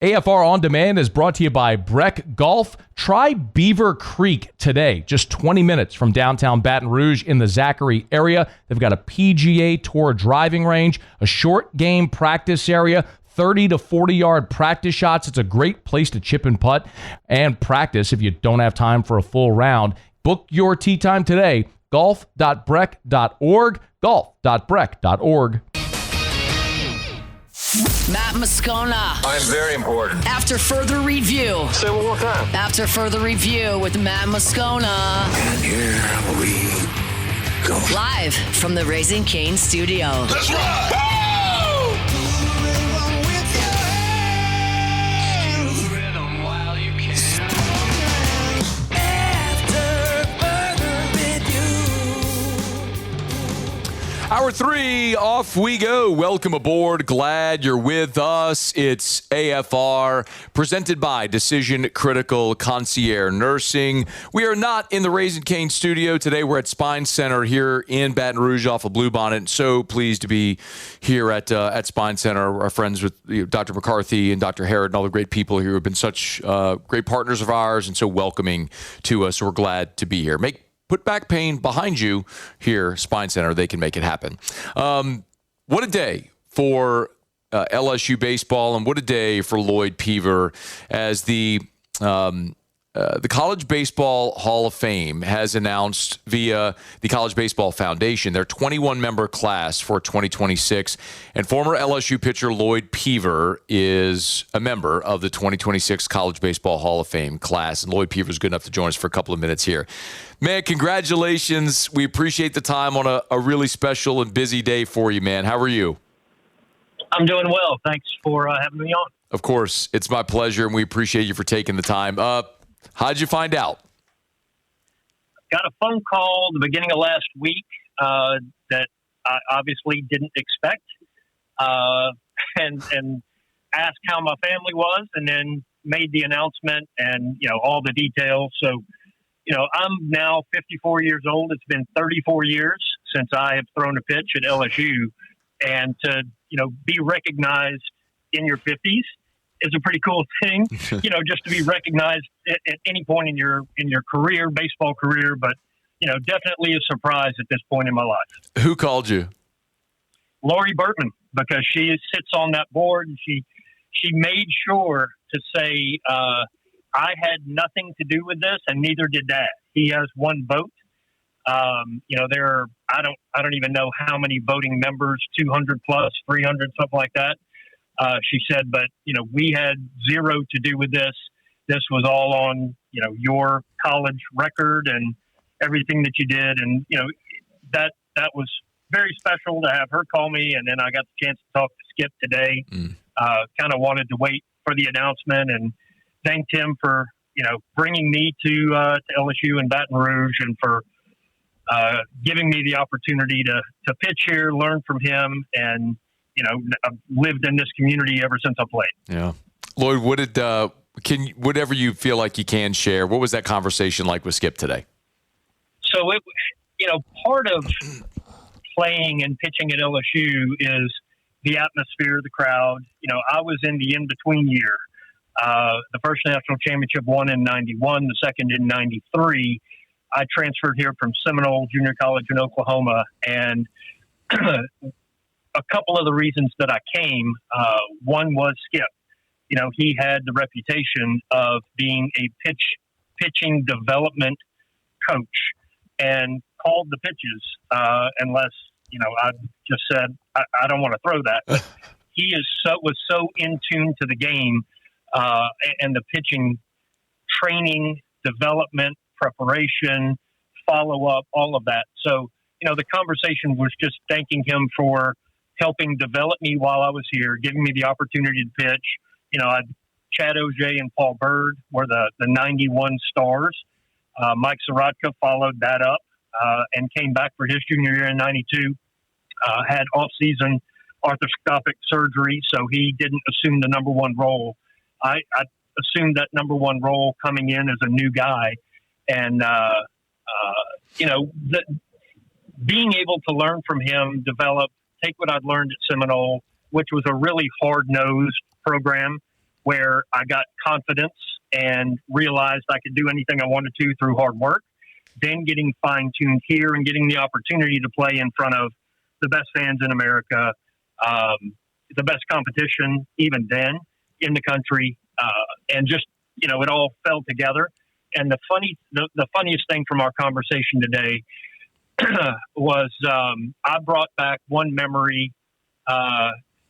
AFR On Demand is brought to you by Breck Golf. Try Beaver Creek today, just 20 minutes from downtown Baton Rouge in the Zachary area. They've got a PGA Tour driving range, a short game practice area, 30 to 40-yard practice shots. It's a great place to chip and putt and practice if you don't have time for a full round. Book your tee time today, golf.breck.org, golf.breck.org. Matt Moscona. I'm very important. After further review. Say it one more time. After further review with Matt Moscona. And here we go. Live from the Raising Cane studio. Let's ride! Hour 3, off we go. Welcome aboard. Glad you're with us. It's AFR, presented by Decision Critical Concierge Nursing. We are not in the Raising Cane studio today. We're at Spine Center here in Baton Rouge off of Bluebonnet. So pleased to be here at Spine Center. Our friends with Dr. McCarthy and Dr. Harrod and all the great people here who have been such great partners of ours and so welcoming to us. So we're glad to be here. Put back pain behind you here, Spine Center. They can make it happen. What a day for LSU baseball, and what a day for Lloyd Peever as the College Baseball Hall of Fame has announced via the College Baseball Foundation their 21-member class for 2026. And former LSU pitcher Lloyd Peever is a member of the 2026 College Baseball Hall of Fame class. And Lloyd Peever is good enough to join us for a couple of minutes here. Man, congratulations. We appreciate the time on a really special and busy day for you, man. How are you? I'm doing well. Thanks for having me on. Of course. It's my pleasure, and we appreciate you for taking the time. How'd you find out? Got a phone call the beginning of last week that I obviously didn't expect, and asked how my family was, and then made the announcement and all the details. So, I'm now 54 years old. It's been 34 years since I have thrown a pitch at LSU, and to be recognized in your 50s is a pretty cool thing, just to be recognized at any point in your career, baseball career, but, definitely a surprise at this point in my life. Who called you? Lloyd Peever, because she sits on that board, and she made sure to say, I had nothing to do with this, and neither did Dad. He has one vote. There are, I don't even know how many voting members, 200 plus, 300, something like that. She said, but, we had zero to do with this. This was all on, your college record and everything that you did. And, that was very special to have her call me. And then I got the chance to talk to Skip today. Kind of wanted to wait for the announcement and thanked him for, bringing me to LSU and Baton Rouge, and for giving me the opportunity to pitch here, learn from him, and, I've lived in this community ever since I played. Yeah. Lloyd, whatever you feel like you can share, what was that conversation like with Skip today? So, part of playing and pitching at LSU is the atmosphere, the crowd. I was in the in-between year. The first national championship won in 91, the second in 93. I transferred here from Seminole Junior College in Oklahoma, and a couple of the reasons that I came, one was Skip. He had the reputation of being a pitching development coach, and called the pitches unless, I just said, I don't want to throw that. But he was so in tune to the game and the pitching training, development, preparation, follow-up, all of that. So, the conversation was just thanking him for helping develop me while I was here, giving me the opportunity to pitch. Chad O'Jay and Paul Bird were the 91 stars. Mike Sorotka followed that up and came back for his junior year in 92, had off-season arthroscopic surgery, so he didn't assume the number one role. I assumed that number one role coming in as a new guy. And, being able to learn from him, develop, take what I'd learned at Seminole, which was a really hard-nosed program, where I got confidence and realized I could do anything I wanted to through hard work, then getting fine-tuned here and getting the opportunity to play in front of the best fans in America, the best competition even then in the country, and just, it all fell together. And the funniest thing from our conversation today was I brought back one memory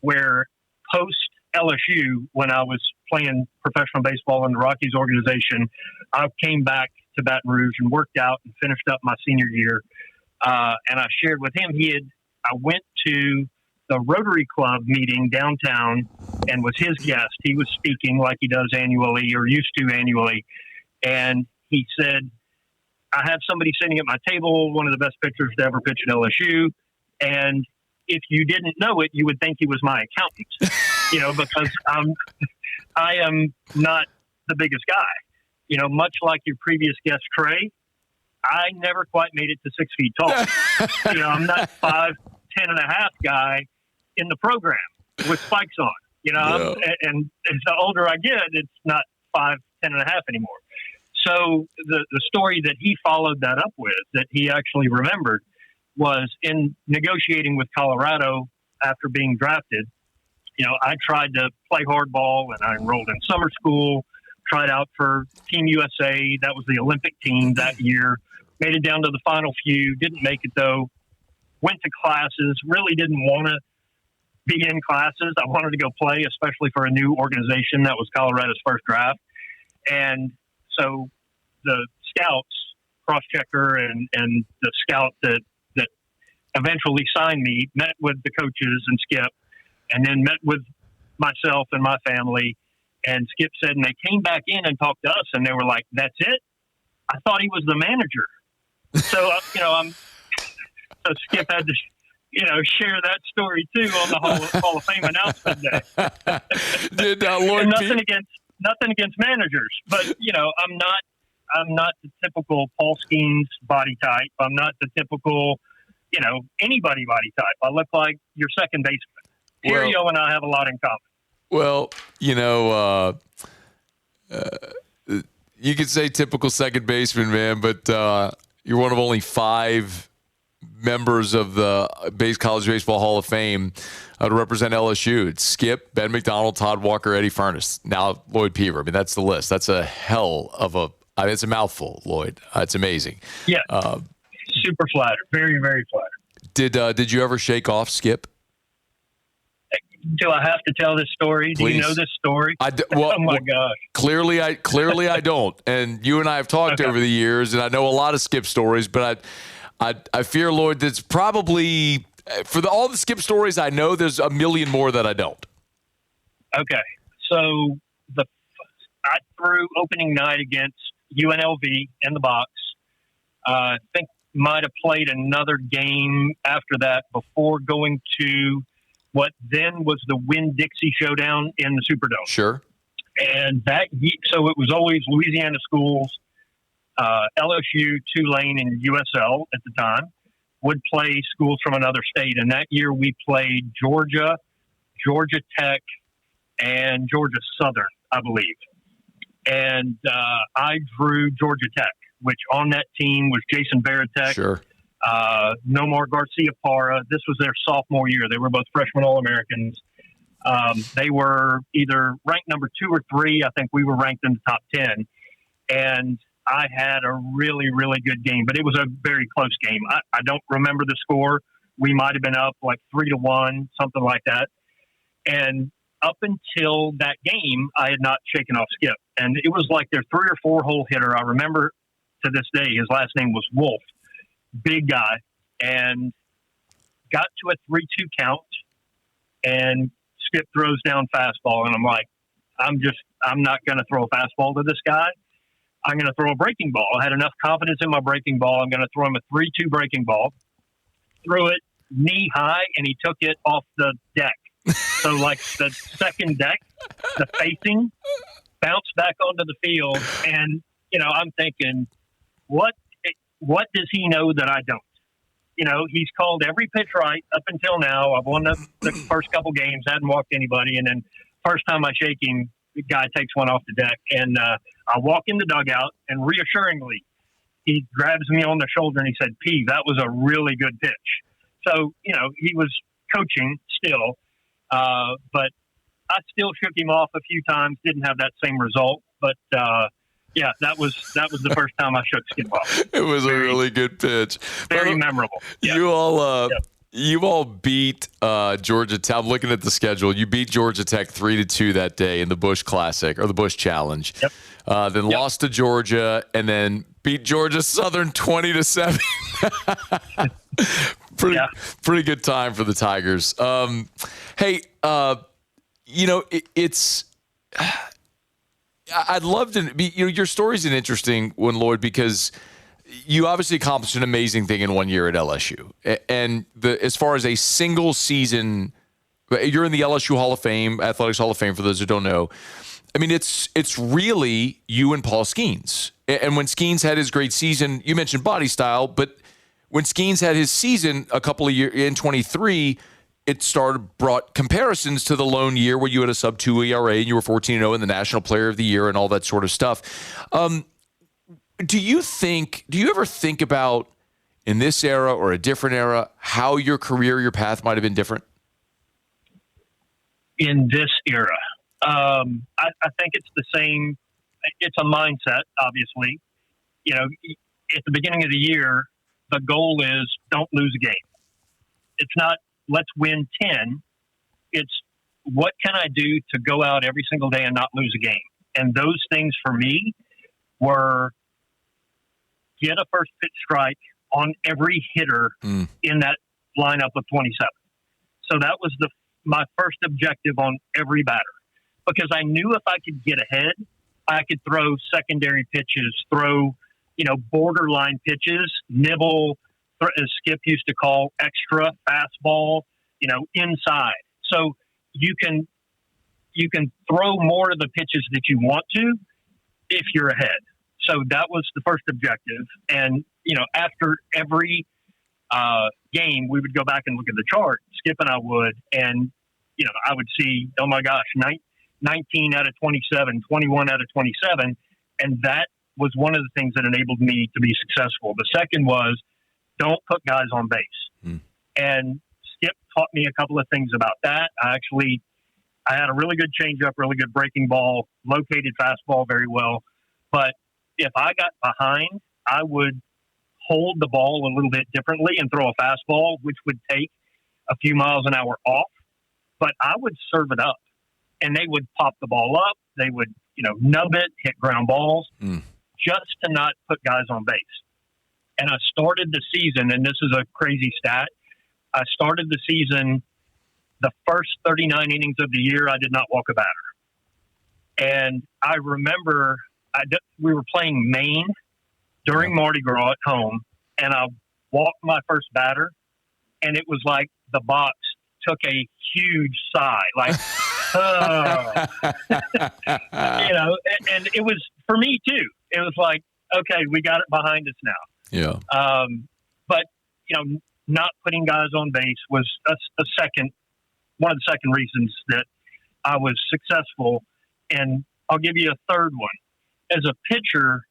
where post LSU, when I was playing professional baseball in the Rockies organization, I came back to Baton Rouge and worked out and finished up my senior year. And I shared with him, I went to the Rotary Club meeting downtown and was his guest. He was speaking like he does annually or used to annually. And he said, I have somebody sitting at my table, one of the best pitchers to ever pitch at LSU. And if you didn't know it, you would think he was my accountant, because I am not the biggest guy. Much like your previous guest, Trey, I never quite made it to 6 feet tall. I'm not 5'10" and a half guy in the program with spikes on, and the older I get, it's not 5'10" and a half anymore. So the story that he followed that up with, that he actually remembered, was in negotiating with Colorado after being drafted. I tried to play hardball and I enrolled in summer school, tried out for Team USA. That was the Olympic team that year. Made it down to the final few, didn't make it though. Went to classes, really didn't want to be in classes. I wanted to go play, especially for a new organization. That was Colorado's first draft. And so the scouts, cross-checker and the scout that eventually signed me, met with the coaches and Skip, and then met with myself and my family. And Skip said, and they came back in and talked to us, and they were like, that's it? I thought he was the manager. So, so Skip had to, share that story too on the Hall of Fame announcement day. Did Lloyd nothing against managers, but I'm not the typical Paul Skeens body type. I'm not the typical, anybody body type. I look like your second baseman. Terrio and I have a lot in common. Well, you could say typical second baseman, man, but you're one of only 5 members of the College Baseball Hall of Fame to represent LSU. It's Skip, Ben McDonald, Todd Walker, Eddie Furness. Now Lloyd Peever. I mean, that's the list. That's a hell of it's a mouthful, Lloyd. It's amazing. Yeah. Super flattered. Very, very flattered. Did you ever shake off Skip? Do I have to tell this story? Please. Do you know this story? Oh my gosh. Clearly I don't. And you and I have talked over the years, and I know a lot of Skip stories, but I fear, Lloyd, that's probably for all the Skip stories I know, there's a million more that I don't. Okay. So I threw opening night against UNLV in the box. I think might have played another game after that before going to what then was the Winn-Dixie Showdown in the Superdome. Sure. And so it was always Louisiana schools, LSU, Tulane, and USL at the time would play schools from another state. And that year we played Georgia, Georgia Tech, and Georgia Southern, I believe. And I drew Georgia Tech, which on that team was Jason Veritek, sure, Nomar Garcia-Parra. This was their sophomore year. They were both freshman All-Americans. They were either ranked number 2 or 3. I think we were ranked in the top 10. And I had a really, really good game, but it was a very close game. I don't remember the score. We might have been up like 3-1, something like that. And up until that game, I had not shaken off Skip. And it was like their 3 or 4 hole hitter. I remember to this day, his last name was Wolf. Big guy. And got to a 3-2 count. And Skip throws down fastball. And I'm like, I'm not going to throw a fastball to this guy. I'm going to throw a breaking ball. I had enough confidence in my breaking ball. I'm going to throw him a 3-2 breaking ball. Threw it knee high, and he took it off the deck. So, like the second deck, the facing, bounced back onto the field. And, I'm thinking, what does he know that I don't? He's called every pitch right up until now. I've won the first couple games, hadn't walked anybody. And then first time I shake him, the guy takes one off the deck, and I walk in the dugout, and reassuringly, he grabs me on the shoulder and he said, "Peeve, that was a really good pitch." So, he was coaching still, but I still shook him off a few times, didn't have that same result. But, yeah, that was the first time I shook Skip off. It was a really good pitch. Very memorable. Yeah. You all beat Georgia Tech. I'm looking at the schedule. You beat Georgia Tech 3-2 that day in the Busch Classic or the Busch Challenge. Yep. Then lost to Georgia and then beat Georgia Southern 20-7. Pretty good time for the Tigers. Hey, it's. I'd love to be. Your story's an interesting one, Lloyd, because you obviously accomplished an amazing thing in 1 year at LSU. And as far as a single season, you're in the LSU Hall of Fame, Athletics Hall of Fame, for those who don't know. I mean, it's really you and Paul Skeens. And when Skeens had his great season, you mentioned body style, but when Skeens had his season a couple of years in 23, it brought comparisons to the lone year where you had a sub-2 ERA and you were 14-0 in the National Player of the Year and all that sort of stuff. Do you ever think about, in this era or a different era, how your career, your path might have been different? In this era, I think it's the same. It's a mindset, obviously. At the beginning of the year, the goal is don't lose a game. It's not let's win 10. It's what can I do to go out every single day and not lose a game? And those things for me were get a first pitch strike on every hitter in that lineup of 27. So that was my first objective on every batter, because I knew if I could get ahead, I could throw secondary pitches, throw, borderline pitches, nibble, as Skip used to call extra fastball, inside. So you can throw more of the pitches that you want to if you're ahead. So that was the first objective. And, after every game, we would go back and look at the chart, Skip and I would, and, I would see, oh my gosh, 19 out of 27, 21 out of 27. And that was one of the things that enabled me to be successful. The second was don't put guys on base. And Skip taught me a couple of things about that. I had a really good changeup, really good breaking ball, located fastball very well. But if I got behind, I would hold the ball a little bit differently and throw a fastball, which would take a few miles an hour off. But I would serve it up, and they would pop the ball up. They would, nub it, hit ground balls, just to not put guys on base. And I started the season, and this is a crazy stat. I started the season, the first 39 innings of the year, I did not walk a batter. And I remember we were playing Maine during Mardi Gras at home, and I walked my first batter, and it was like the box took a huge sigh, like, and it was for me too. It was like, okay, we got it behind us now. Yeah. But not putting guys on base was one of the second reasons that I was successful. And I'll give you a third one. As a pitcher,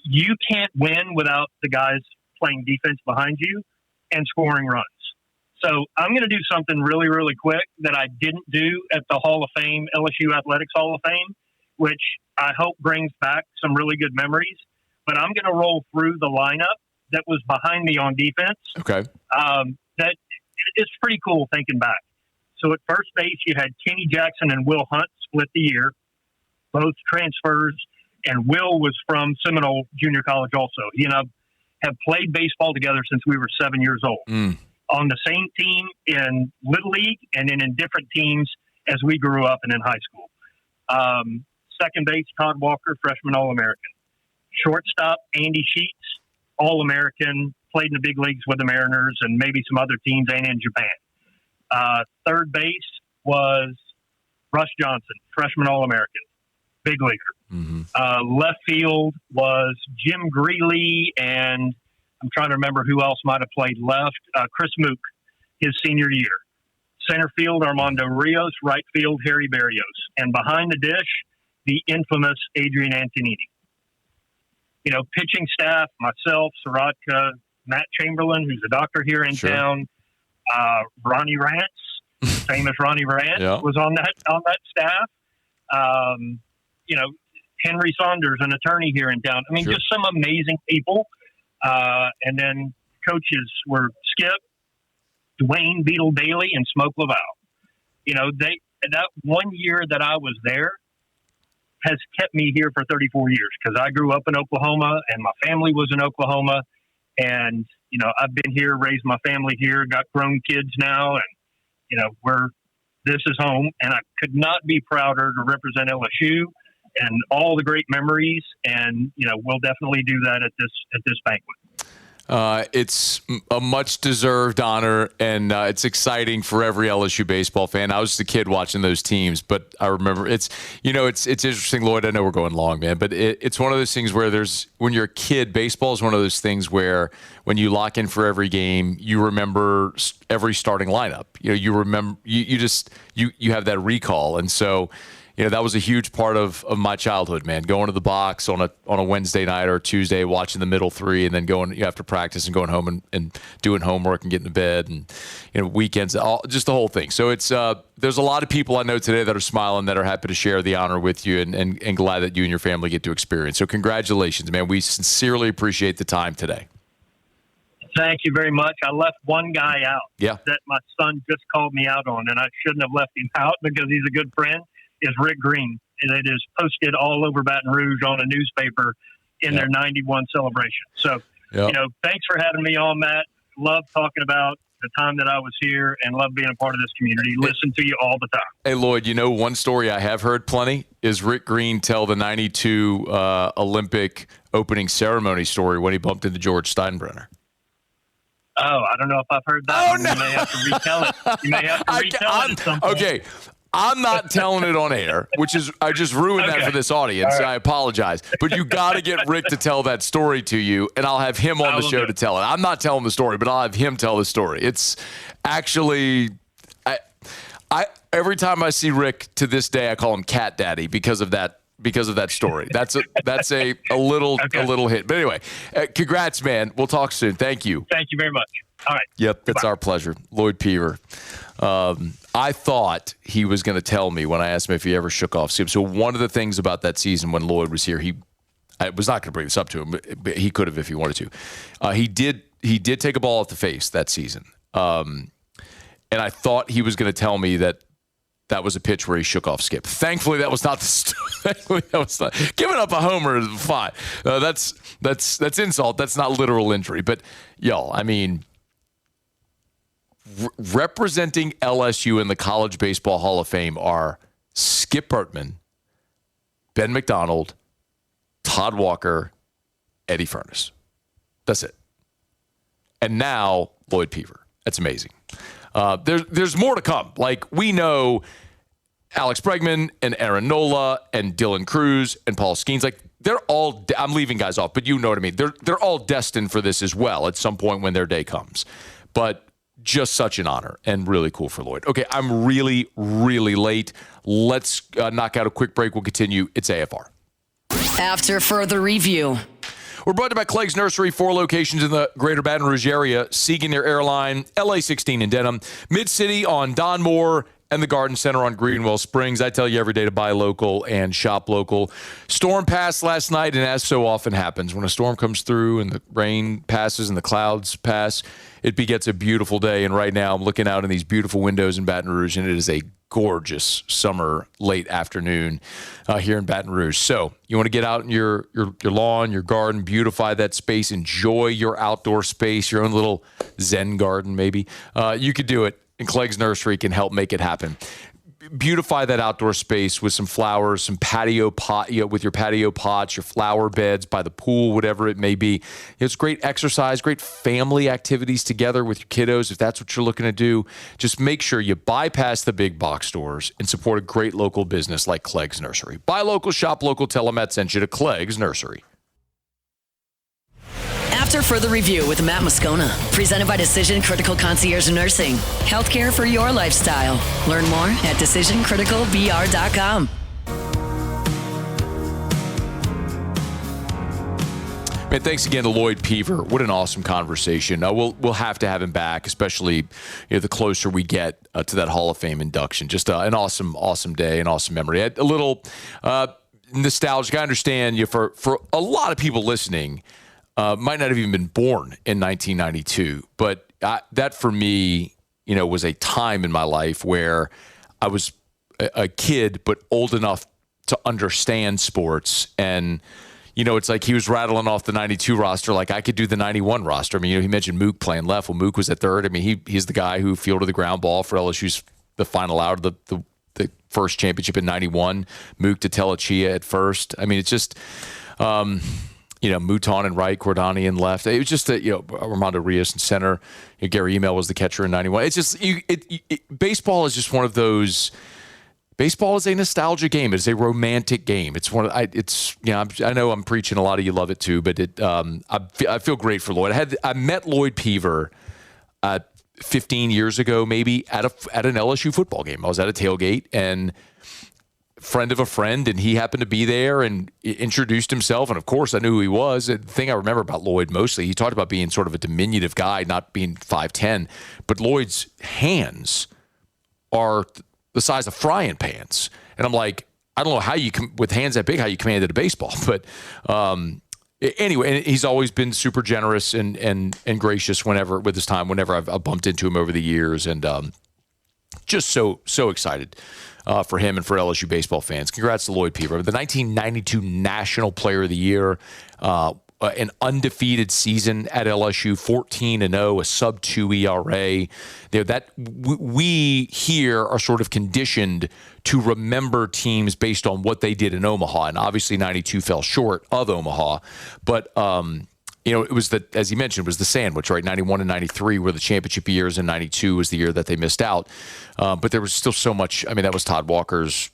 you can't win without the guys playing defense behind you and scoring runs. So I'm going to do something really, really quick that I didn't do at the Hall of Fame, LSU Athletics Hall of Fame, which I hope brings back some really good memories. But I'm going to roll through the lineup that was behind me on defense. Okay. That it's pretty cool thinking back. So at first base, you had Kenny Jackson and Will Hunt split the year, both transfers, and Will was from Seminole Junior College also. He and I have played baseball together since we were 7 years old. On the same team in Little League and then in different teams as we grew up and in high school. Second base, Todd Walker, freshman All-American. Shortstop, Andy Sheets, All-American, played in the big leagues with the Mariners and maybe some other teams and in Japan. Third base was Russ Johnson, freshman All-American, big leaguer. Left field was Jim Greeley, and I'm trying to remember who else might have played left. Chris Mook, his senior year. Center field, Armando Rios. Right field, Harry Barrios. And behind the dish, the infamous Adrian Antonini. You know, pitching staff, myself, Sorotka, Matt Chamberlain, who's a doctor here in town, Ronnie Rance, famous Ronnie Rance, was on that staff. You know, Henry Saunders, an attorney here in town. I mean, just some amazing people. And then coaches were Skip, Dwayne Beetle Bailey, and Smoke Laval. You know, that 1 year that I was there has kept me here for 34 years because I grew up in Oklahoma and my family was in Oklahoma. And, you know, I've been here, raised my family here, got grown kids now. And, you know, this is home. And I could not be prouder to represent LSU and all the great memories. And, you know, we'll definitely do that at this banquet. It's a much-deserved honor, and it's exciting for every LSU baseball fan. I was just a kid watching those teams, but I remember it's interesting, Lloyd. I know we're going long, man, but it's one of those things where when you're a kid, baseball is one of those things where when you lock in for every game, you remember every starting lineup. You know, you remember you have that recall, and so. You know, that was a huge part of my childhood, man. Going to the box on a Wednesday night or Tuesday, watching the middle three, and then going after practice and going home and doing homework and getting to bed, and weekends, just the whole thing. So it's there's a lot of people I know today that are smiling, that are happy to share the honor with you, and glad that you and your family get to experience. So congratulations, man. We sincerely appreciate the time today. Thank you very much. I left one guy out that my son just called me out on, and I shouldn't have left him out because he's a good friend. Is Rick Green, and it is posted all over Baton Rouge on a newspaper in their 91 celebration. So, you know, thanks for having me on, Matt. Love talking about the time that I was here and love being a part of this community. Listen to you all the time. Hey, Lloyd, you know, one story I have heard plenty is Rick Green tell the 92 Olympic opening ceremony story when he bumped into George Steinbrenner. Oh, I don't know if I've heard that. You may have to retell it. You may have to retell it at some point. Okay. I'm not telling it on air, which is I just ruined that for this audience. Right. I apologize. But you got to get Rick to tell that story to you, and I'll have him on the show to tell it. I'm not telling the story, but I'll have him tell the story. It's actually I every time I see Rick to this day, I call him Cat Daddy because of that story. That's a little hit. But anyway, congrats, man. We'll talk soon. Thank you. Thank you very much. All right. Yep, it's our pleasure. Lloyd Peever. I thought he was going to tell me when I asked him if he ever shook off Skip. So one of the things about that season when Lloyd was here, I was not going to bring this up to him, but he could have if he wanted to. He did take a ball off the face that season. And I thought he was going to tell me that was a pitch where he shook off Skip. Thankfully, that was not the story. Giving up a homer is fine. That's insult. That's not literal injury. But, y'all, I mean, representing LSU in the College Baseball Hall of Fame are Skip Bertman, Ben McDonald, Todd Walker, Eddie Furness. That's it. And now Lloyd Peever. That's amazing. There's more to come. Like, we know Alex Bregman and Aaron Nola and Dylan Cruz and Paul Skeens, like, they're all I'm leaving guys off, but you know what I mean. They're all destined for this as well at some point when their day comes. But just such an honor and really cool for Lloyd. Okay, I'm really, really late. Let's knock out a quick break. We'll continue. It's AFR. After further review. We're brought to you by Clegg's Nursery, 4 locations in the greater Baton Rouge area, Siegen Air Airline, LA 16 in Denham, Mid-City on Don Moore, and the Garden Center on Greenwell Springs. I tell you every day to buy local and shop local. Storm passed last night, and as so often happens, when a storm comes through and the rain passes and the clouds pass, it begets a beautiful day. And right now I'm looking out in these beautiful windows in Baton Rouge, and it is a gorgeous summer late afternoon here in Baton Rouge. So you want to get out in your lawn, your garden, beautify that space, enjoy your outdoor space, your own little Zen garden maybe. You could do it, and Clegg's Nursery can help make it happen. Beautify that outdoor space with some flowers, some patio pot, with your patio pots, your flower beds by the pool, whatever it may be. It's great exercise, great family activities together with your kiddos. If that's what you're looking to do, just make sure you bypass the big box stores and support a great local business like Clegg's Nursery. Buy local, shop local. Tell them Matt sent you to Clegg's Nursery. After Further Review with Matt Moscona. Presented by Decision Critical Concierge Nursing. Healthcare for your lifestyle. Learn more at decisioncriticalbr.com. Man, thanks again to Lloyd Peever. What an awesome conversation. We'll have to have him back, especially the closer we get to that Hall of Fame induction. Just an awesome day, an awesome memory. A little nostalgic. I understand for a lot of people listening, might not have even been born in 1992, but that for me, was a time in my life where I was a kid, but old enough to understand sports. And it's like he was rattling off the 92 roster like I could do the 91 roster. I mean, he mentioned Mook playing left. Well, Mook was at third. I mean, he's the guy who fielded the ground ball for LSU's the final out of the first championship in 91. Mook to Telechia at first. I mean, it's just, Mouton and right, Cordani and left. It was just that, Armando Rios in center. Gary Email was the catcher in 91. It's just, baseball is just one of those. Baseball is a nostalgia game. It's a romantic game. It's one of I know I'm preaching a lot of you love it too, but I feel great for Lloyd. I met Lloyd Peever 15 years ago, maybe at an LSU football game. I was at a tailgate and friend of a friend, and he happened to be there and introduced himself. And of course, I knew who he was. The thing I remember about Lloyd mostly, he talked about being sort of a diminutive guy, not being 5'10", but Lloyd's hands are the size of frying pans. And I'm like, I don't know how with hands that big, how you commanded a baseball. But anyway, and he's always been super generous and gracious with his time, whenever I've bumped into him over the years. And just so excited for him and for LSU baseball fans. Congrats to Lloyd Peever, the 1992 National Player of the Year, an undefeated season at LSU, 14-0, a sub-2 ERA. That we here are sort of conditioned to remember teams based on what they did in Omaha, and obviously 92 fell short of Omaha, but it was as you mentioned, was the sandwich, right? 91 and 93 were the championship years, and 92 was the year that they missed out. But there was still so much. I mean, that was Todd Walker's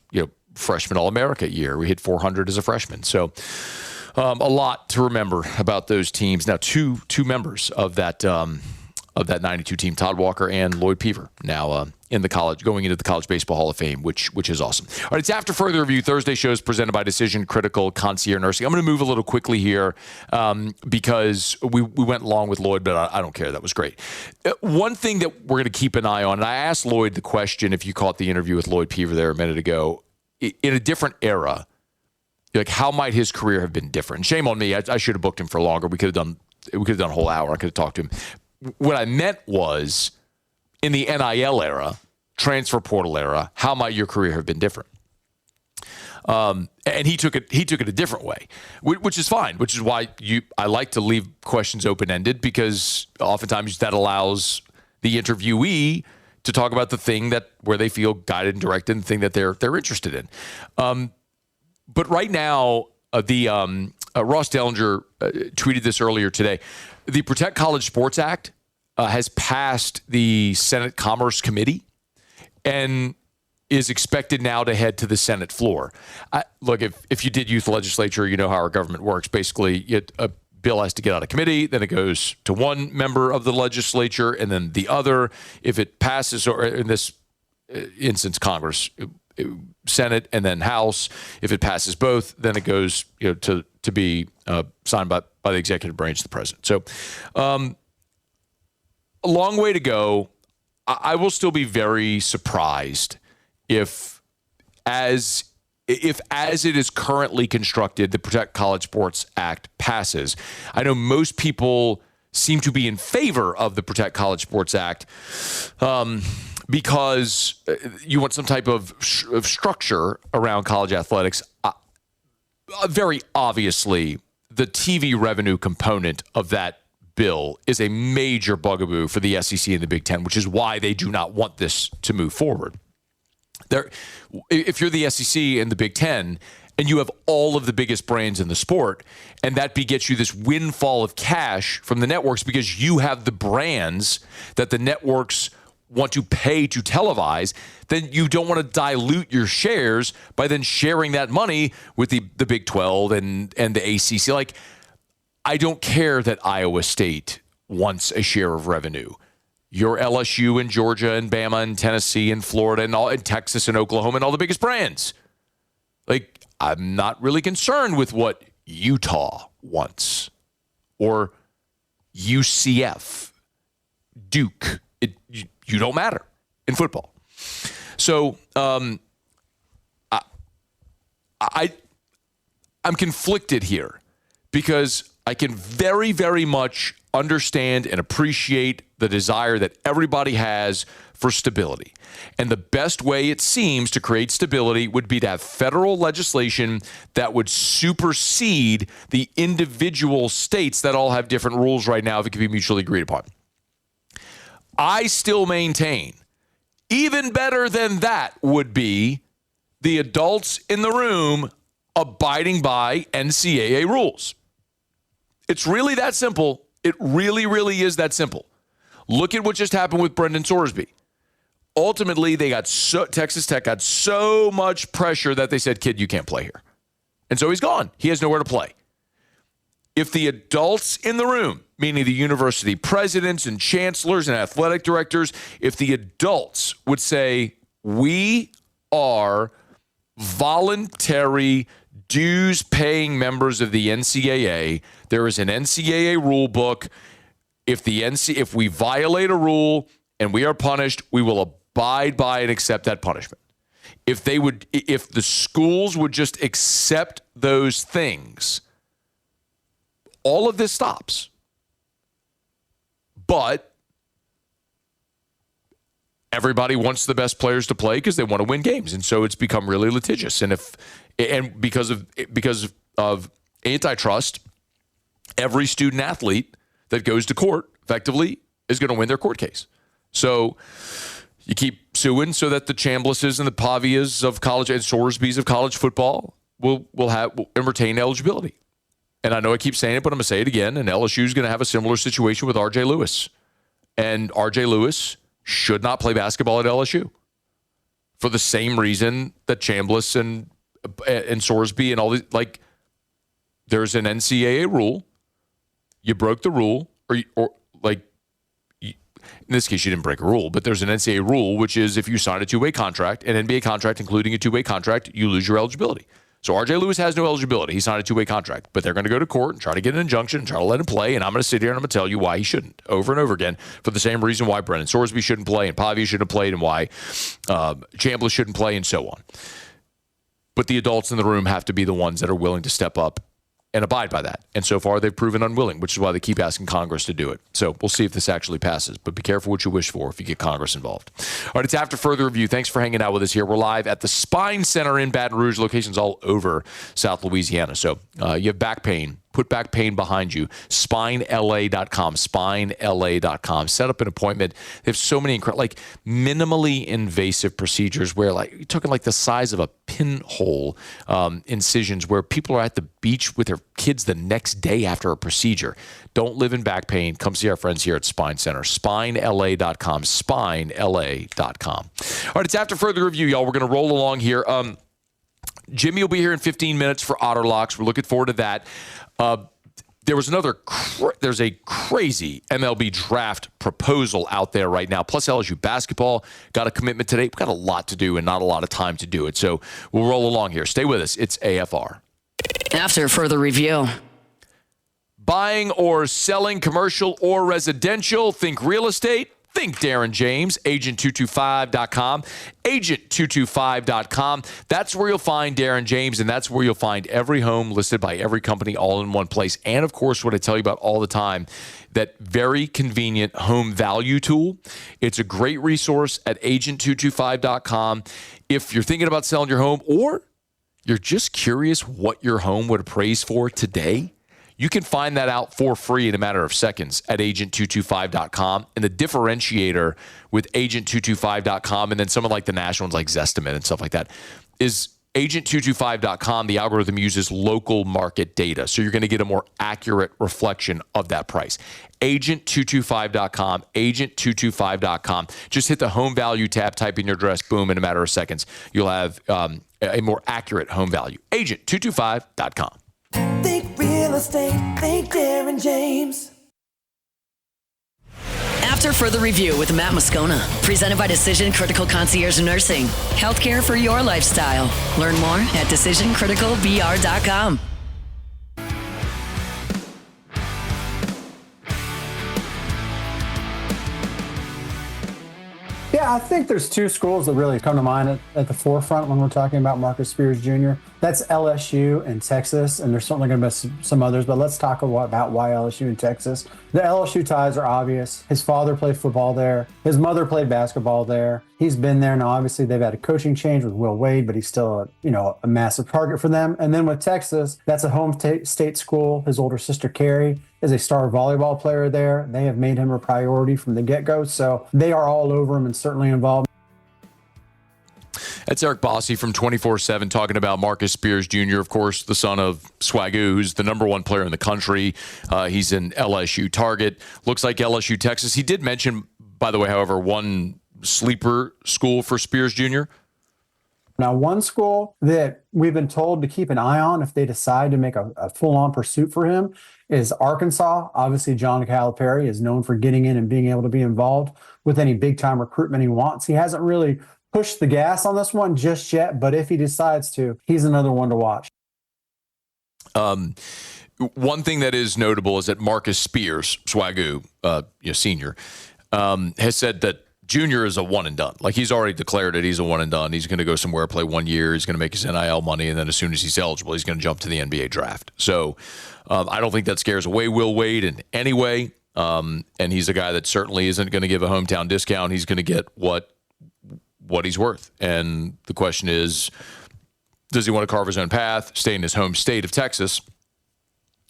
freshman All-America year. We hit 400 as a freshman, so. A lot to remember about those teams. Now, two members of that 92 team, Todd Walker and Lloyd Peever, now going into the College Baseball Hall of Fame, which is awesome. All right, it's After Further Review. Thursday shows presented by Decision Critical Concierge Nursing. I'm going to move a little quickly here because we went along with Lloyd, but I don't care. That was great. One thing that we're going to keep an eye on, and I asked Lloyd the question, if you caught the interview with Lloyd Peever there a minute ago, in a different era, like, how might his career have been different? Shame on me. I should have booked him for longer. We could have done a whole hour. I could have talked to him. What I meant was, in the NIL era, transfer portal era, how might your career have been different? And he took it a different way, which is fine. Which is why I like to leave questions open ended, because oftentimes that allows the interviewee to talk about the thing where they feel guided and directed, and the thing that they're interested in. But right now, Ross Dellinger tweeted this earlier today. The Protect College Sports Act has passed the Senate Commerce Committee and is expected now to head to the Senate floor. Look, if you did youth legislature, you know how our government works. Basically, a bill has to get out of committee, then it goes to one member of the legislature, and then the other. If it passes, or in this instance, Congress, Senate, and then House. If it passes both, then it goes to be signed by the executive branch of the president. So a long way to go. I will still be very surprised if as it is currently constructed, the Protect College Sports Act passes. I know most people seem to be in favor of the Protect College Sports Act, because you want some type of structure around college athletics. Very obviously, the TV revenue component of that bill is a major bugaboo for the SEC and the Big Ten, which is why they do not want this to move forward. If you're the SEC and the Big Ten, and you have all of the biggest brands in the sport, and that begets you this windfall of cash from the networks because you have the brands that the networks want to pay to televise, then you don't want to dilute your shares by then sharing that money with the Big 12 and the ACC. Like, I don't care that Iowa State wants a share of revenue. Your LSU and Georgia and Bama and Tennessee and Florida and Texas and Oklahoma and all the biggest brands. Like, I'm not really concerned with what Utah wants or UCF, Duke. You don't matter in football. So I'm conflicted here because I can very, very much understand and appreciate the desire that everybody has for stability. And the best way, it seems, to create stability would be to have federal legislation that would supersede the individual states that all have different rules right now if it can be mutually agreed upon. I still maintain, even better than that would be the adults in the room abiding by NCAA rules. It's really that simple. It really, really is that simple. Look at what just happened with Brendan Sorsby. Ultimately, Texas Tech got so much pressure that they said, kid, you can't play here. And so he's gone. He has nowhere to play. If the adults in the room, meaning the university presidents and chancellors and athletic directors, if the adults would say, we are voluntary dues-paying members of the NCAA, there is an NCAA rule book. If we violate a rule and we are punished, we will abide by and accept that punishment. If the schools would just accept those things, all of this stops. But everybody wants the best players to play because they want to win games, and so it's become really litigious. And because of antitrust, every student athlete that goes to court effectively is going to win their court case. So you keep suing so that the Chamblises and the Pavias of college and Sorsbys of college football will retain eligibility. And I know I keep saying it, but I'm going to say it again. And LSU is going to have a similar situation with R.J. Lewis. And R.J. Lewis should not play basketball at LSU for the same reason that Chambliss and Sorsby and all these, like, there's an NCAA rule. You broke the rule, or in this case, you didn't break a rule, but there's an NCAA rule, which is if you sign a two-way contract, an NBA contract, including a two-way contract, you lose your eligibility. So R.J. Lewis has no eligibility. He signed a two-way contract, but they're going to go to court and try to get an injunction and try to let him play. And I'm going to sit here and I'm going to tell you why he shouldn't over and over again for the same reason why Brendan Sorsby shouldn't play and Pavia shouldn't have played and why Chambliss shouldn't play and so on. But the adults in the room have to be the ones that are willing to step up and abide by that. And so far, they've proven unwilling, which is why they keep asking Congress to do it. So we'll see if this actually passes. But be careful what you wish for if you get Congress involved. All right, it's After Further Review. Thanks for hanging out with us here. We're live at the Spine Center in Baton Rouge, locations all over South Louisiana. So you have back pain. Put back pain behind you. SpineLA.com. SpineLA.com. Set up an appointment. They have so many minimally invasive procedures where you're talking like the size of a pinhole incisions where people are at the beach with their kids the next day after a procedure. Don't live in back pain. Come see our friends here at Spine Center. SpineLA.com. SpineLA.com. All right, it's After Further Review, y'all. We're going to roll along here. Jimmy will be here in 15 minutes for Otterlocks. We're looking forward to that. There's a crazy MLB Draft proposal out there right now. Plus LSU basketball got a commitment today. We've got a lot to do and not a lot of time to do it. So we'll roll along here. Stay with us. It's AFR. After Further Review. Buying or selling commercial or residential. Think real estate. Think Darren James, agent225.com, agent225.com. That's where you'll find Darren James, and that's where you'll find every home listed by every company all in one place. And, of course, what I tell you about all the time, that very convenient home value tool. It's a great resource at agent225.com. If you're thinking about selling your home or you're just curious what your home would appraise for today, you can find that out for free in a matter of seconds at agent225.com. And the differentiator with agent225.com and then some of the national ones like Zestimate and stuff like that is agent225.com. The algorithm uses local market data. So you're going to get a more accurate reflection of that price. Agent225.com, agent225.com. Just hit the home value tab, type in your address, boom, in a matter of seconds. You'll have a more accurate home value. Agent225.com. Think real estate, think Darren James. After further review with Matt Moscona, presented by Decision Critical Concierge Nursing. Healthcare for your lifestyle. Learn more at decisioncriticalbr.com. Yeah, I think there's two schools that really come to mind at the forefront when we're talking about Marcus Spears Jr. That's LSU and Texas, and there's certainly going to be some others, but let's talk about why LSU and Texas. The LSU ties are obvious. His father played football there. His mother played basketball there. He's been there. Now, obviously, they've had a coaching change with Will Wade, but he's still a massive target for them. And then with Texas, that's a home state school. His older sister, Carrie, is a star volleyball player there. They have made him a priority from the get-go, so they are all over him and certainly involved. That's Eric Bossi from 24/7 talking about Marcus Spears Jr., of course, the son of Swagoo, who's the number one player in the country. He's an LSU target. Looks like LSU, Texas. He did mention, by the way, however, one sleeper school for Spears Jr. Now, one school that we've been told to keep an eye on if they decide to make a full-on pursuit for him is Arkansas. Obviously, John Calipari is known for getting in and being able to be involved with any big-time recruitment he wants. He hasn't really pushed the gas on this one just yet, but if he decides to, he's another one to watch. One thing that is notable is that Marcus Spears, Swagoo, senior, has said that Junior is a one and done. Like, he's already declared it. He's a one and done. He's going to go somewhere, play 1 year. He's going to make his NIL money. And then as soon as he's eligible, he's going to jump to the NBA draft. So I don't think that scares away Will Wade in any way. And he's a guy that certainly isn't going to give a hometown discount. He's going to get what he's worth. And the question is, does he want to carve his own path, stay in his home state of Texas,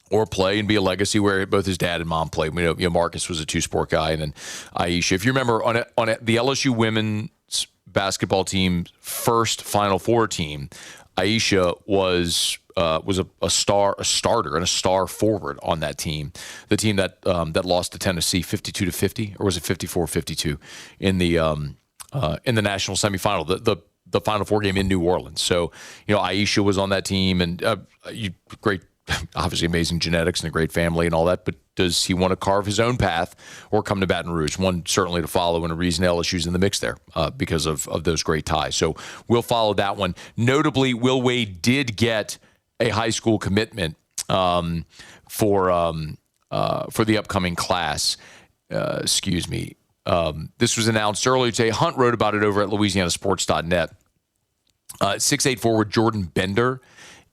or play and be a legacy where both his dad and mom played? Marcus was a two-sport guy, and then Aisha. If you remember, on the LSU women's basketball team first Final Four team, Aisha was a starter and a star forward on that team. The team that lost to Tennessee 52-50, or was it 54-52 in the national semifinal, the Final Four game in New Orleans. So Aisha was on that team, and great. Obviously amazing genetics and a great family and all that, but does he want to carve his own path or come to Baton Rouge? One certainly to follow, and a reason LSU's in the mix there because of those great ties. So we'll follow that one. Notably, Will Wade did get a high school commitment for the upcoming class. This was announced earlier today. Hunt wrote about it over at LouisianaSports.net. 6'8" forward Jordan Bender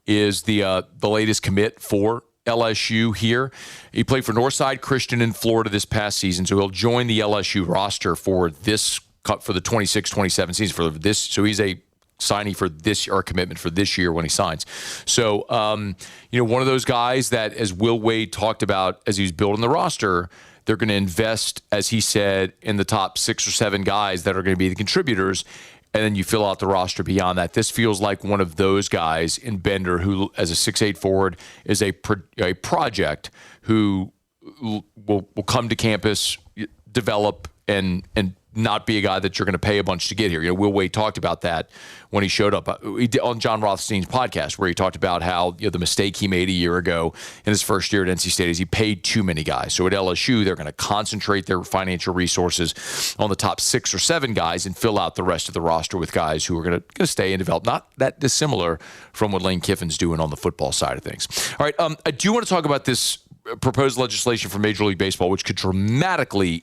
is the latest commit for LSU here. He played for Northside Christian in Florida this past season, so he'll join the LSU roster for the 26-27 season for this. So he's a signee for this, or a commitment for this year when he signs. So one of those guys that, as Will Wade talked about as he was building the roster, they're going to invest, as he said, in the top 6 or 7 guys that are going to be the contributors. And then you fill out the roster beyond that. This feels like one of those guys in Bender, who, as a 6'8" forward, is a project who will come to campus, develop, and not be a guy that you're going to pay a bunch to get here. Will Wade talked about that when he showed up on John Rothstein's podcast, where he talked about how the mistake he made a year ago in his first year at NC State is he paid too many guys. So at LSU, they're going to concentrate their financial resources on the top 6 or 7 guys and fill out the rest of the roster with guys who are going to stay and develop. Not that dissimilar from what Lane Kiffin's doing on the football side of things. All right, I do want to talk about this proposed legislation for Major League Baseball, which could dramatically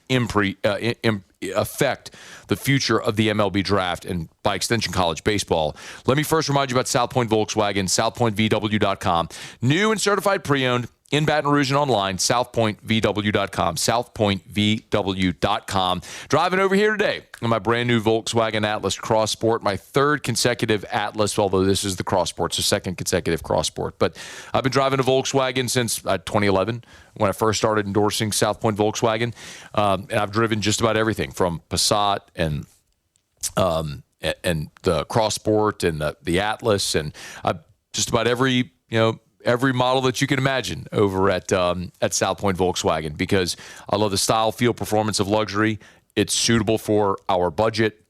affect the future of the MLB Draft and, by extension, college baseball. Let me first remind you about South Point Volkswagen, southpointvw.com. New and certified pre-owned in Baton Rouge and online, southpointvw.com, southpointvw.com. Driving over here today in my brand new Volkswagen Atlas Cross Sport, my 3rd consecutive Atlas, although this is the Cross Sport, so 2nd consecutive Cross Sport. But I've been driving a Volkswagen since 2011, when I first started endorsing South Point Volkswagen. And I've driven just about everything from Passat and the Cross Sport and the Atlas, and just about every model that you can imagine over at South Point Volkswagen, because I love the style, feel, performance of luxury. It's suitable for our budget.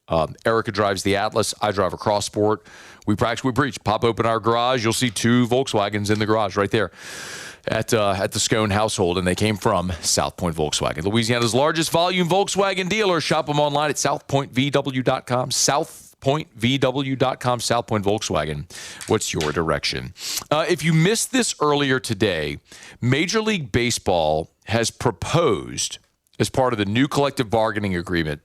Erica drives the Atlas. I drive a Cross Sport. We practice, we preach. Pop open our garage. You'll see 2 Volkswagens in the garage right there. at the Scone household, and they came from South Point Volkswagen, Louisiana's largest volume Volkswagen dealer. Shop them online at southpointvw.com. Southpointvw.com. South Point Volkswagen. What's your direction? If you missed this earlier today, Major League Baseball has proposed, as part of the new collective bargaining agreement,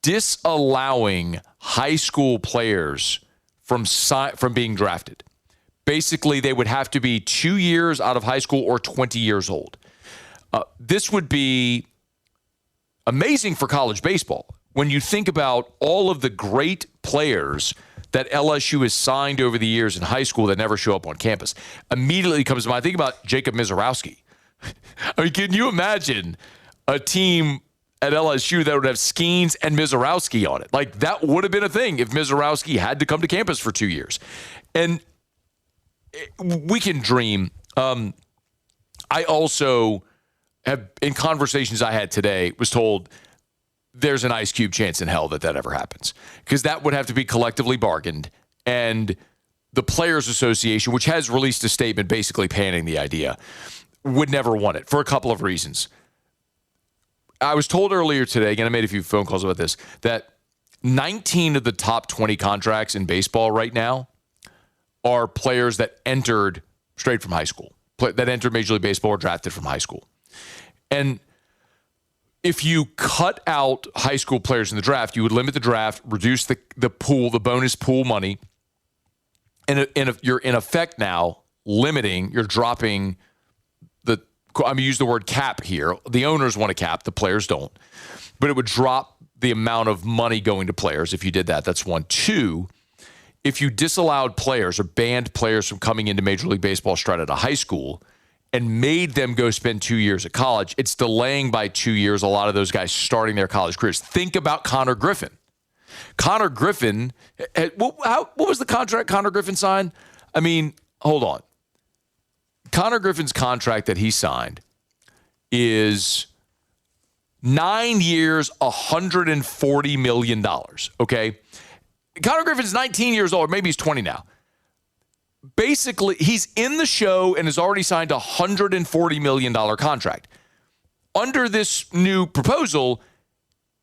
disallowing high school players from being drafted. Basically, they would have to be 2 years out of high school or 20 years old. This would be amazing for college baseball. When you think about all of the great players that LSU has signed over the years in high school that never show up on campus, immediately comes to mind. Think about Jacob Mizorowski. I mean, can you imagine a team at LSU that would have Skeens and Mizorowski on it? Like, that would have been a thing if Mizorowski had to come to campus for 2 years. And we can dream. I also have, in conversations I had today, was told there's an ice cube chance in hell that ever happens, because that would have to be collectively bargained. And the Players Association, which has released a statement basically panning the idea, would never want it for a couple of reasons. I was told earlier today, again, I made a few phone calls about this, that 19 of the top 20 contracts in baseball right now are players that entered straight from high school, that entered Major League Baseball or drafted from high school. And if you cut out high school players in the draft, you would limit the draft, reduce the pool, the bonus pool money. And you're in effect now you're dropping I'm going to use the word cap here. The owners want a cap, the players don't. But it would drop the amount of money going to players if you did that. That's one. Two, if you disallowed players or banned players from coming into Major League Baseball straight out of high school and made them go spend 2 years at college, it's delaying by 2 years a lot of those guys starting their college careers. Think about Connor Griffin. Connor Griffin, what was the contract Connor Griffin signed? I mean, hold on. Connor Griffin's contract that he signed is 9 years, $140 million, okay? Connor Griffin's 19 years old, or maybe he's 20 now. Basically, he's in the show and has already signed a $140 million contract. Under this new proposal,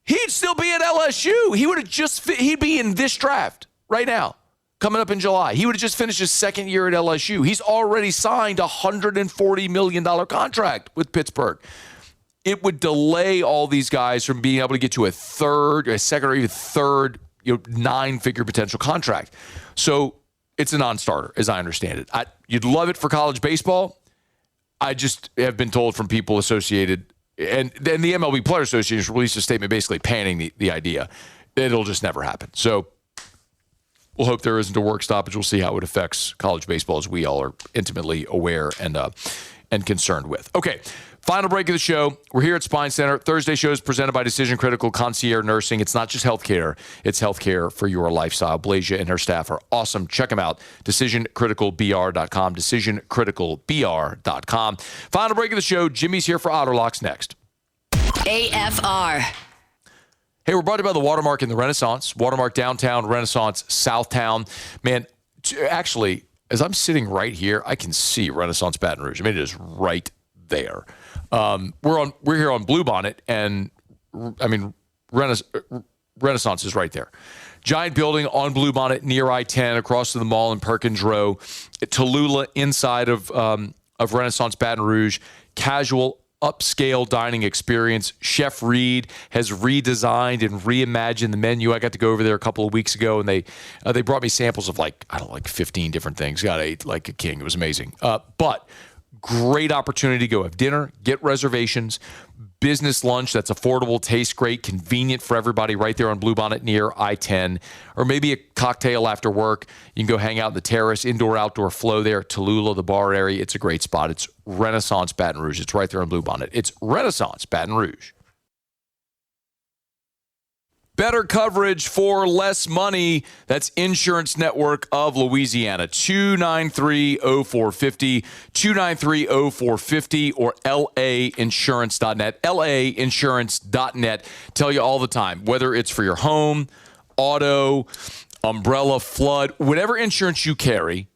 he'd still be at LSU. He'd be in this draft right now, coming up in July. He would have just finished his second year at LSU. He's already signed a $140 million contract with Pittsburgh. It would delay all these guys from being able to get to a second or even third, nine-figure potential contract. So it's a non-starter, as I understand it. You'd love it for college baseball. I just have been told from people associated, and then the MLB Players Association released a statement basically panning the idea. It'll just never happen. So we'll hope there isn't a work stoppage. We'll see how it affects college baseball, as we all are intimately aware and concerned with. Okay, final break of the show. We're here at Spine Center. Thursday show is presented by Decision Critical Concierge Nursing. It's not just healthcare. It's healthcare for your lifestyle. Blasia and her staff are awesome. Check them out. DecisionCriticalBR.com. DecisionCriticalBR.com. Final break of the show. Jimmy's here for Otterlocks next. AFR. Hey, we're brought to you by the Watermark in the Renaissance. Watermark downtown, Renaissance Southtown. Man, actually, as I'm sitting right here, I can see Renaissance Baton Rouge. I mean, it is right there. We're here on Bluebonnet, and I mean, Renaissance is right there. Giant building on Bluebonnet near I-10, across to the mall in Perkins Row. Tallulah inside of Renaissance Baton Rouge. Casual, upscale dining experience. Chef Reed has redesigned and reimagined the menu. I got to go over there a couple of weeks ago, and they brought me samples of like 15 different things. Got ate like a king. It was amazing. But great opportunity to go have dinner, get reservations, business lunch that's affordable, tastes great, convenient for everybody right there on Bluebonnet near I-10, or maybe a cocktail after work. You can go hang out in the terrace, indoor-outdoor flow there, Tallulah, the bar area. It's a great spot. It's Renaissance Baton Rouge. It's right there on Bluebonnet. It's Renaissance Baton Rouge. Better coverage for less money. That's Insurance Network of Louisiana. 293-0450, 293-0450, or lainsurance.net. lainsurance.net. Tell you all the time, whether it's for your home, auto, umbrella, flood, whatever insurance you carry,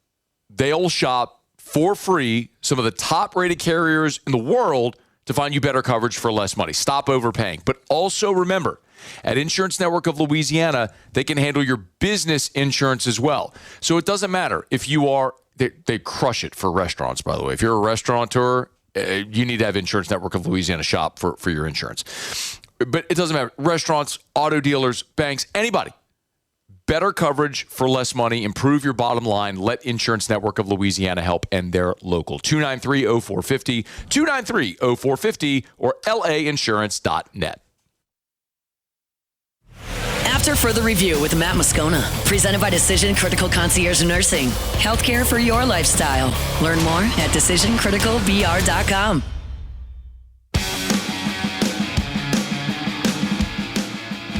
they'll shop for free some of the top-rated carriers in the world to find you better coverage for less money. Stop overpaying. But also remember, at Insurance Network of Louisiana, they can handle your business insurance as well. So it doesn't matter if you are, they crush it for restaurants, by the way. If you're a restaurateur, you need to have Insurance Network of Louisiana shop for your insurance. But it doesn't matter. Restaurants, auto dealers, banks, anybody. Better coverage for less money. Improve your bottom line. Let Insurance Network of Louisiana help, and they're local. 293-0450, 293-0450, or lainsurance.net. After further review with Matt Moscona, presented by Decision Critical Concierge Nursing. Healthcare for your lifestyle. Learn more at decisioncriticalbr.com.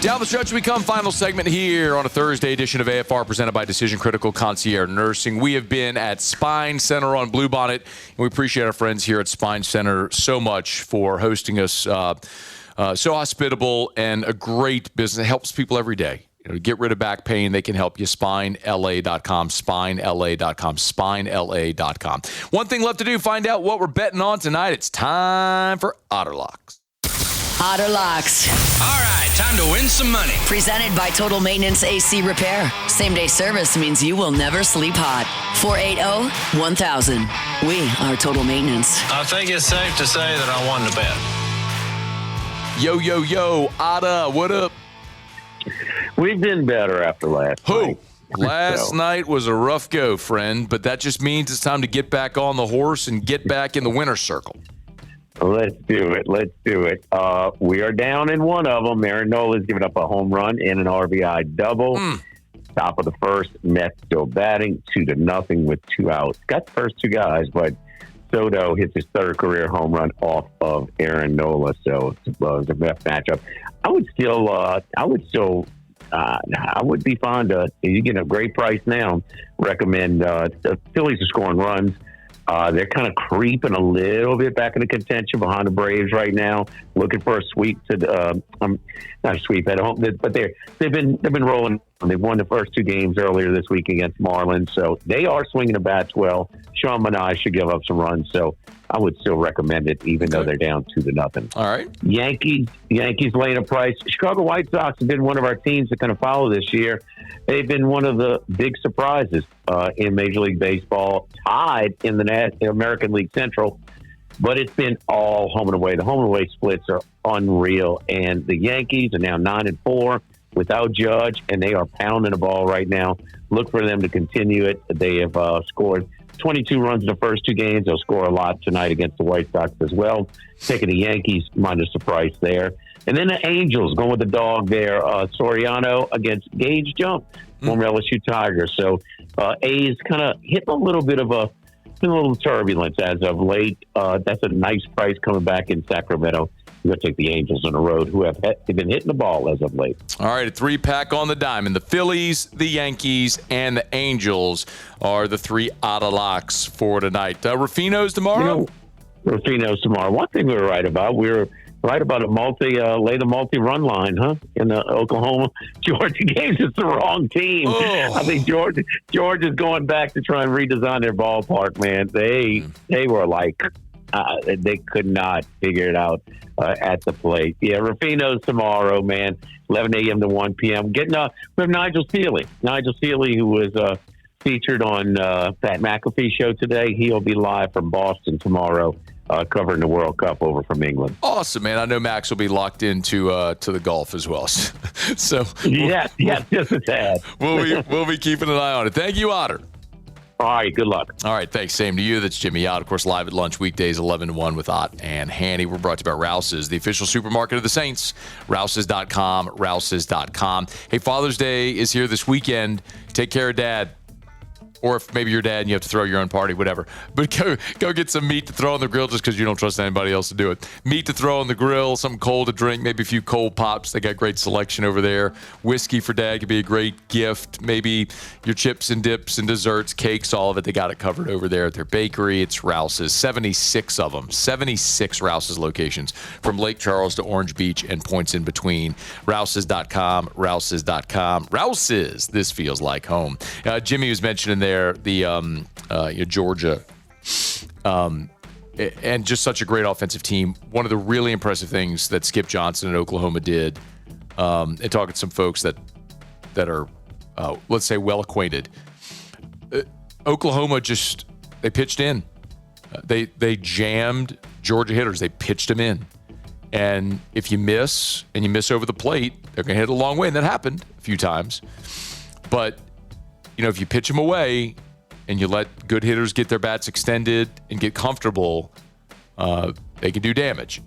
Down the stretch we come. Final segment here on a Thursday edition of AFR presented by Decision Critical Concierge Nursing. We have been at Spine Center on Bluebonnet, and we appreciate our friends here at Spine Center so much for hosting us. So hospitable and a great business. It helps people every day. Get rid of back pain. They can help you. SpineLA.com, SpineLA.com, SpineLA.com. One thing left to do, find out what we're betting on tonight. It's time for Otter Locks. Otter Locks. All right, time to win some money. Presented by Total Maintenance AC Repair. Same-day service means you will never sleep hot. 480-1000. We are Total Maintenance. I think it's safe to say that I won the bet. Yo, yo, yo, Otta, what up? We've been better after last night. Last night was a rough go, friend, but that just means it's time to get back on the horse and get back in the winner's circle. Let's do it. We are down in one of them. Aaron Nola's given up a home run and an RBI double. Top of the first, Mets still batting 2-0 with 2 outs. Got the first 2 guys, but Soto hits his 3rd career home run off of Aaron Nola, so it was a best matchup. I would be fond of, you get a great price now, recommend the Phillies are scoring runs. They're kind of creeping a little bit back into contention behind the Braves right now, looking for a sweep to not a sweep at home, but they've been rolling. They've won the first 2 games earlier this week against Marlins, so they are swinging the bats well. Sean Manaea should give up some runs, so I would still recommend it, even though they're down 2-0. All right. Yankees laying a price. Chicago White Sox have been one of our teams that kind of follow this year. They've been one of the big surprises in Major League Baseball, tied in the American League Central, but it's been all home and away. The home and away splits are unreal, and the Yankees are now 9-4 without Judge, and they are pounding the ball right now. Look for them to continue it. They have scored 22 runs in the first 2 games. They'll score a lot tonight against the White Sox as well. Taking the Yankees minus the price there. And then the Angels going with the dog there. Soriano against Gage Jump, former LSU Tiger. So A's kind of hitting a little bit of a little turbulence as of late. That's a nice price coming back in Sacramento. We're going to take the Angels on the road, who have been hitting the ball as of late. All right, a 3-pack on the diamond. The Phillies, the Yankees, and the Angels are the 3 Otta Locks for tonight. Rufino's tomorrow? Rufino's tomorrow. One thing we were right about, lay the multi-run line, in the Oklahoma-Georgia games. It's the wrong team. I think Georgia's going back to try and redesign their ballpark, man. They were like, they could not figure it out at the plate. Yeah, Rufino's tomorrow, man, 11 a.m. to 1 p.m. We have Nigel Seeley. Nigel Seeley, who was featured on Pat McAfee show today. He'll be live from Boston tomorrow, covering the World Cup over from England. Awesome, man. I know Max will be locked into to the golf as well. So yeah, just a tad. We'll be keeping an eye on it. Thank you, Otter. All right, good luck. All right, thanks. Same to you. That's Jimmy Ott. Of course, live at lunch weekdays, 11 to 1 with Ott and Hanny. We're brought to you by Rouse's, the official supermarket of the Saints. Rouse's.com, Rouse's.com. Hey, Father's Day is here this weekend. Take care of Dad. Or if maybe you're dad and you have to throw your own party, whatever. But go get some meat to throw on the grill just because you don't trust anybody else to do it. Meat to throw on the grill, something cold to drink, maybe a few cold pops. They got great selection over there. Whiskey for dad could be a great gift. Maybe your chips and dips and desserts, cakes, all of it. They got it covered over there at their bakery. It's Rouse's. 76 of them. 76 Rouse's locations from Lake Charles to Orange Beach and points in between. Rouse's.com, Rouse's.com. Rouse's. This feels like home. Jimmy was mentioning there the Georgia And just such a great offensive team. One of the really impressive things that Skip Johnson in Oklahoma did, and talking to some folks that are, let's say, well acquainted. Oklahoma they pitched in. They jammed Georgia hitters. They pitched them in. And if you miss, and you miss over the plate, they're going to hit a long way. And that happened a few times. But, if you pitch them away and you let good hitters get their bats extended and get comfortable, they can do damage.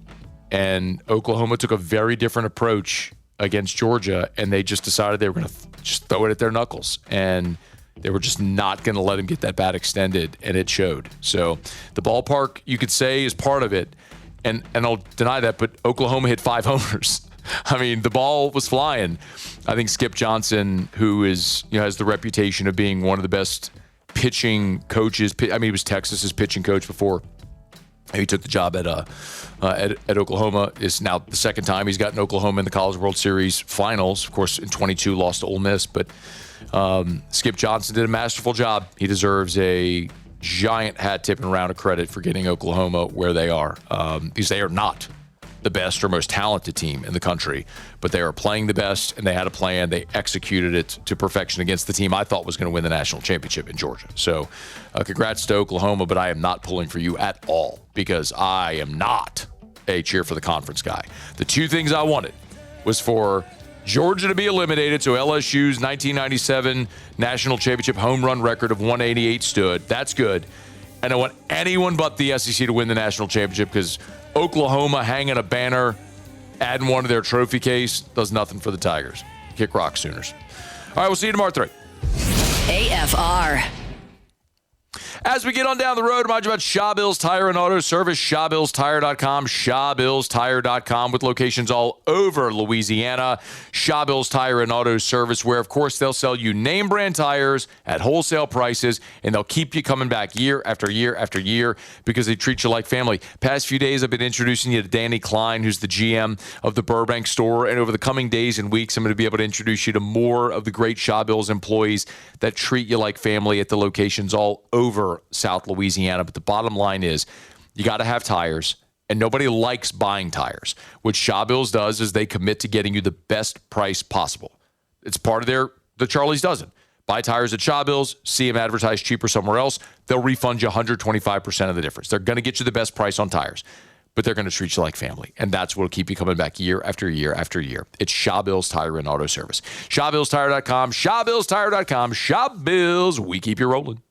And Oklahoma took a very different approach against Georgia, and they just decided they were going to just throw it at their knuckles. And they were just not going to let him get that bat extended, and it showed. So the ballpark, you could say, is part of it. And I'll deny that, but Oklahoma hit 5 homers. I mean, the ball was flying. I think Skip Johnson, who is has the reputation of being one of the best pitching coaches. I mean, he was Texas's pitching coach before he took the job at Oklahoma. Is now the second time he's gotten Oklahoma in the College World Series finals. Of course, in 22 lost to Ole Miss, but Skip Johnson did a masterful job. He deserves a giant hat tip and round of credit for getting Oklahoma where they are, because they are not the best or most talented team in the country, but they are playing the best, and they had a plan. They executed it to perfection against the team I thought was going to win the national championship in Georgia. So congrats to Oklahoma, but I am not pulling for you at all, because I am not a cheer for the conference guy. The two things I wanted was for Georgia to be eliminated, so LSU's 1997 national championship home run record of 188 stood. That's good. And I want anyone but the SEC to win the national championship, because Oklahoma hanging a banner, adding one to their trophy case, does nothing for the Tigers. Kick rock, Sooners. All right, we'll see you tomorrow at 3. AFR. As we get on down the road, remind you about Shaw Bill's Tire and Auto Service, ShawBillsTire.com, ShawBillsTire.com, with locations all over Louisiana. Shaw Bill's Tire and Auto Service, where, of course, they'll sell you name brand tires at wholesale prices, and they'll keep you coming back year after year after year, because they treat you like family. Past few days, I've been introducing you to Danny Klein, who's the GM of the Burbank store, and over the coming days and weeks, I'm going to be able to introduce you to more of the great Shaw Bill's employees that treat you like family at the locations all over South Louisiana. But the bottom line is, you got to have tires, and nobody likes buying tires. What Shaw Bill's does is they commit to getting you the best price possible. It's part of the Charlie's doesn't. Buy tires at Shaw Bill's, see them advertised cheaper somewhere else, they'll refund you 125% of the difference. They're going to get you the best price on tires, but they're going to treat you like family. And that's what will keep you coming back year after year after year. It's Shaw Bill's Tire and Auto Service. ShawBillsTire.com, ShawBillsTire.com, Shaw Bills, we keep you rolling.